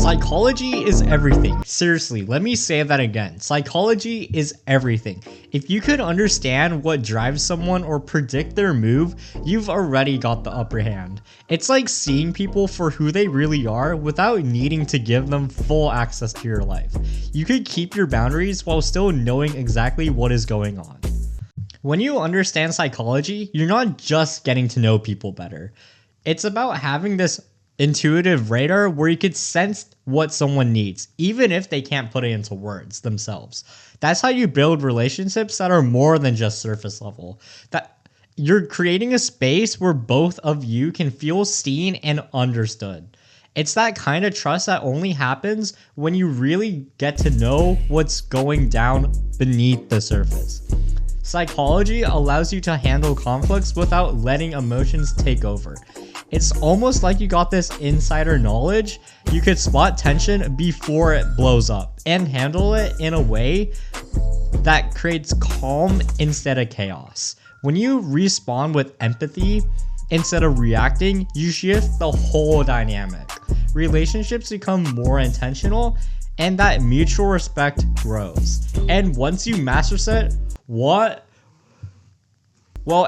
Psychology is everything. Seriously, let me say that again. Psychology is everything. If you could understand what drives someone or predict their move, you've already got the upper hand. It's like seeing people for who they really are without needing to give them full access to your life. You could keep your boundaries while still knowing exactly what is going on. When you understand psychology, you're not just getting to know people better. It's about having this intuitive radar where you could sense what someone needs, even if they can't put it into words themselves. That's how you build relationships that are more than just surface level. That you're creating a space where both of you can feel seen and understood. It's that kind of trust that only happens when you really get to know what's going down beneath the surface. Psychology allows you to handle conflicts without letting emotions take over. It's almost like you got this insider knowledge. You could spot tension before it blows up and handle it in a way that creates calm instead of chaos. When you respond with empathy instead of reacting, you shift the whole dynamic. Relationships become more intentional and that mutual respect grows. And once you master it,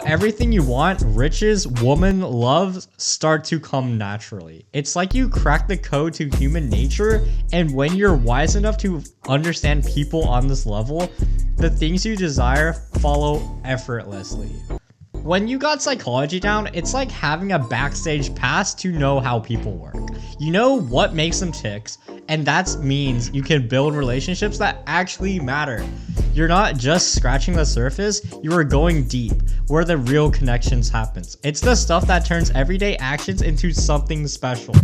everything you want, riches, woman, love, start to come naturally. It's like you crack the code to human nature, and when you're wise enough to understand people on this level, the things you desire follow effortlessly. When you got psychology down, it's like having a backstage pass to know how people work. You know what makes them tick, and that means you can build relationships that actually matter. You're not just scratching the surface, you are going deep, where the real connections happens. It's the stuff that turns everyday actions into something special.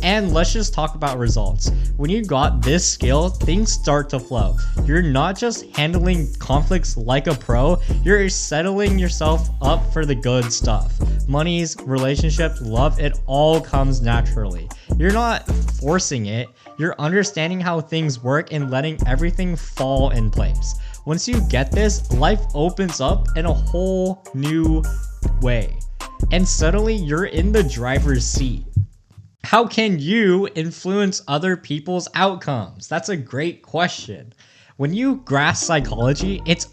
And let's just talk about results. When you got this skill, things start to flow. You're not just handling conflicts like a pro, you're settling yourself up for the good stuff. Monies, relationships, love, it all comes naturally. You're not forcing it, you're understanding how things work and letting everything fall in place. Once you get this, life opens up in a whole new way. And suddenly you're in the driver's seat. How can you influence other people's outcomes? That's a great question. When you grasp psychology, it's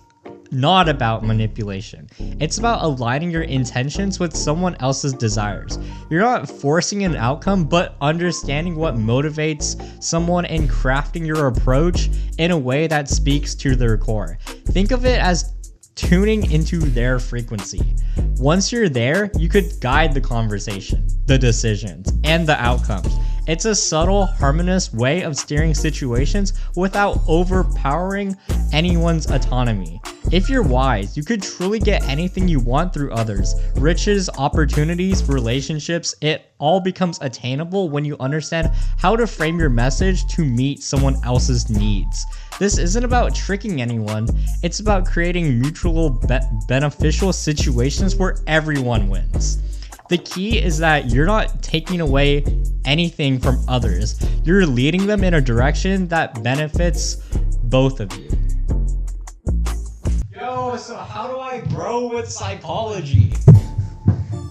not about manipulation. It's about aligning your intentions with someone else's desires. You're not forcing an outcome, but understanding what motivates someone and crafting your approach in a way that speaks to their core. Think of it as tuning into their frequency. Once you're there, you could guide the conversation, the decisions, and the outcomes. It's a subtle, harmonious way of steering situations without overpowering anyone's autonomy. If you're wise, you could truly get anything you want through others. Riches, opportunities, relationships, it all becomes attainable when you understand how to frame your message to meet someone else's needs. This isn't about tricking anyone, it's about creating mutual beneficial situations where everyone wins. The key is that you're not taking away anything from others. You're leading them in a direction that benefits both of you. Yo, so how do I grow with psychology?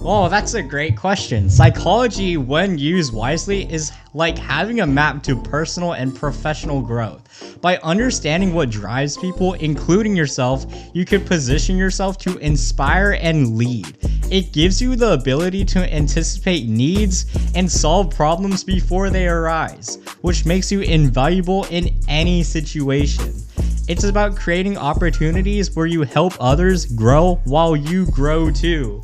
Oh, that's a great question. Psychology, when used wisely, is like having a map to personal and professional growth. By understanding what drives people, including yourself, you can position yourself to inspire and lead. It gives you the ability to anticipate needs and solve problems before they arise, which makes you invaluable in any situation. It's about creating opportunities where you help others grow while you grow too.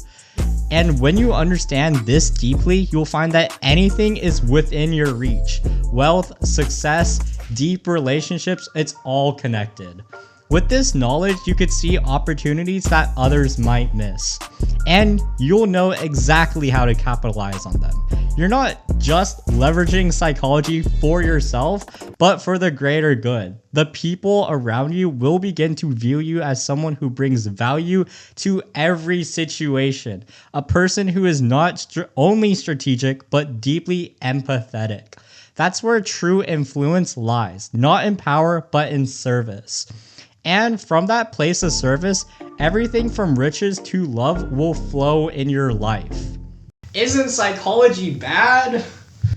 And when you understand this deeply, you'll find that anything is within your reach. Wealth, success, deep relationships, it's all connected. With this knowledge, you could see opportunities that others might miss, and you'll know exactly how to capitalize on them. You're not just leveraging psychology for yourself, but for the greater good. The people around you will begin to view you as someone who brings value to every situation, a person who is not only strategic, but deeply empathetic. That's where true influence lies, not in power, but in service. And from that place of service, everything from riches to love will flow in your life. Isn't psychology bad?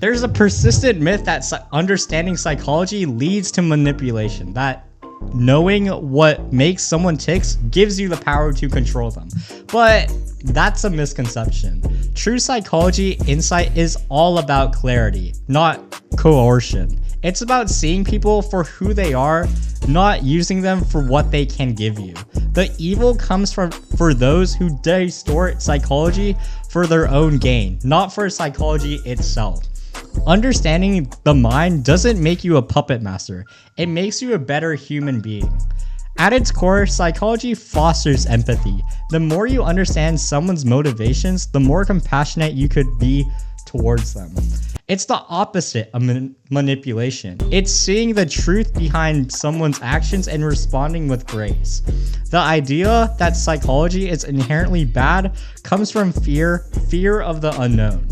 There's a persistent myth that understanding psychology leads to manipulation, that knowing what makes someone ticks gives you the power to control them. But that's a misconception. True psychology insight is all about clarity, not coercion. It's about seeing people for who they are, not using them for what they can give you. The evil comes for those who distort psychology for their own gain, not for psychology itself. Understanding the mind doesn't make you a puppet master. It makes you a better human being. At its core, psychology fosters empathy. The more you understand someone's motivations, the more compassionate you could be towards them. It's the opposite of manipulation. It's seeing the truth behind someone's actions and responding with grace. The idea that psychology is inherently bad comes from fear of the unknown.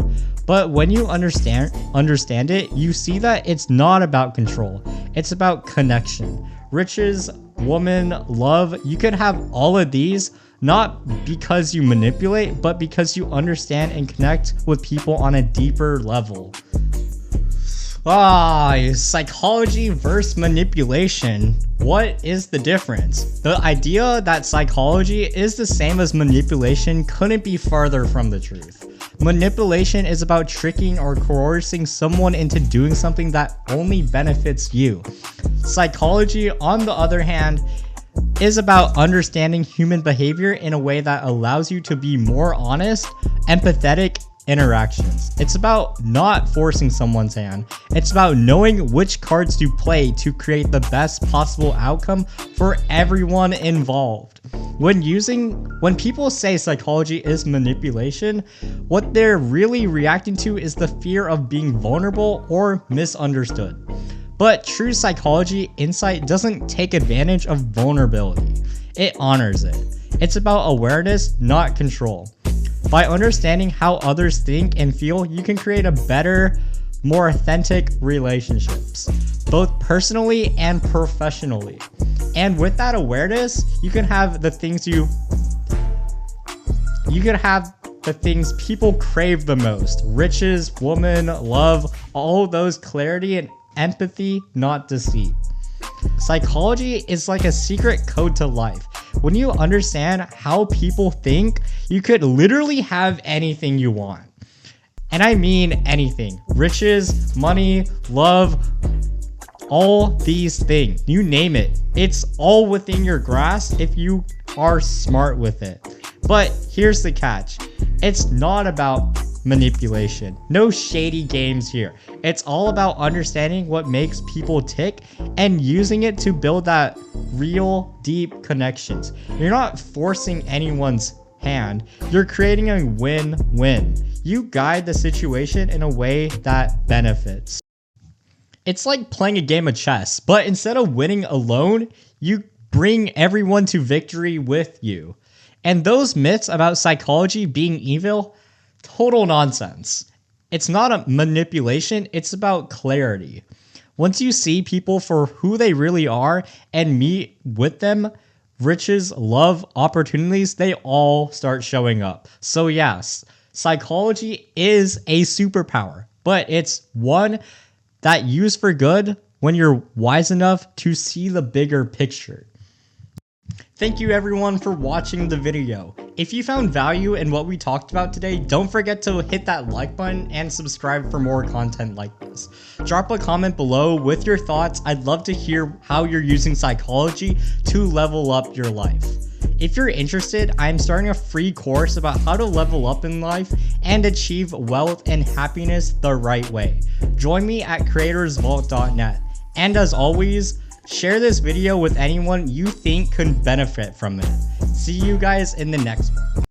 But when you understand it, you see that it's not about control. It's about connection. Riches, woman, love, you could have all of these, not because you manipulate, but because you understand and connect with people on a deeper level. Psychology versus manipulation. What is the difference? The idea that psychology is the same as manipulation couldn't be farther from the truth. Manipulation is about tricking or coercing someone into doing something that only benefits you. Psychology, on the other hand, is about understanding human behavior in a way that allows you to be more honest, empathetic interactions. It's about not forcing someone's hand. It's about knowing which cards to play to create the best possible outcome for everyone involved. When people say psychology is manipulation, what they're really reacting to is the fear of being vulnerable or misunderstood. But true psychology insight doesn't take advantage of vulnerability. It honors it. It's about awareness, not control. By understanding how others think and feel, you can create a better, more authentic relationships, both personally and professionally. And with that awareness, you can have the things people crave the most: riches, woman, love, all those, clarity and empathy, not deceit. Psychology is like a secret code to life. When you understand how people think, you could literally have anything you want. And I mean anything. Riches, money, love, all these things. You name it. It's all within your grasp if you are smart with it. But here's the catch. It's not about manipulation. No shady games here. It's all about understanding what makes people tick and using it to build that real, deep connections. You're not forcing anyone's hand. You're creating a win-win. You guide the situation in a way that benefits. It's like playing a game of chess, but instead of winning alone, you bring everyone to victory with you. And those myths about psychology being evil, total nonsense. It's not a manipulation, it's about clarity. Once you see people for who they really are and meet with them, riches, love, opportunities, they all start showing up. So yes, psychology is a superpower, but it's one that used for good when you're wise enough to see the bigger picture. Thank you everyone for watching the video. If you found value in what we talked about today, don't forget to hit that like button and subscribe for more content like this. Drop a comment below with your thoughts. I'd love to hear how you're using psychology to level up your life. If you're interested, I'm starting a free course about how to level up in life and achieve wealth and happiness the right way. Join me at creatorsvault.net. And as always, share this video with anyone you think could benefit from it. See you guys in the next one.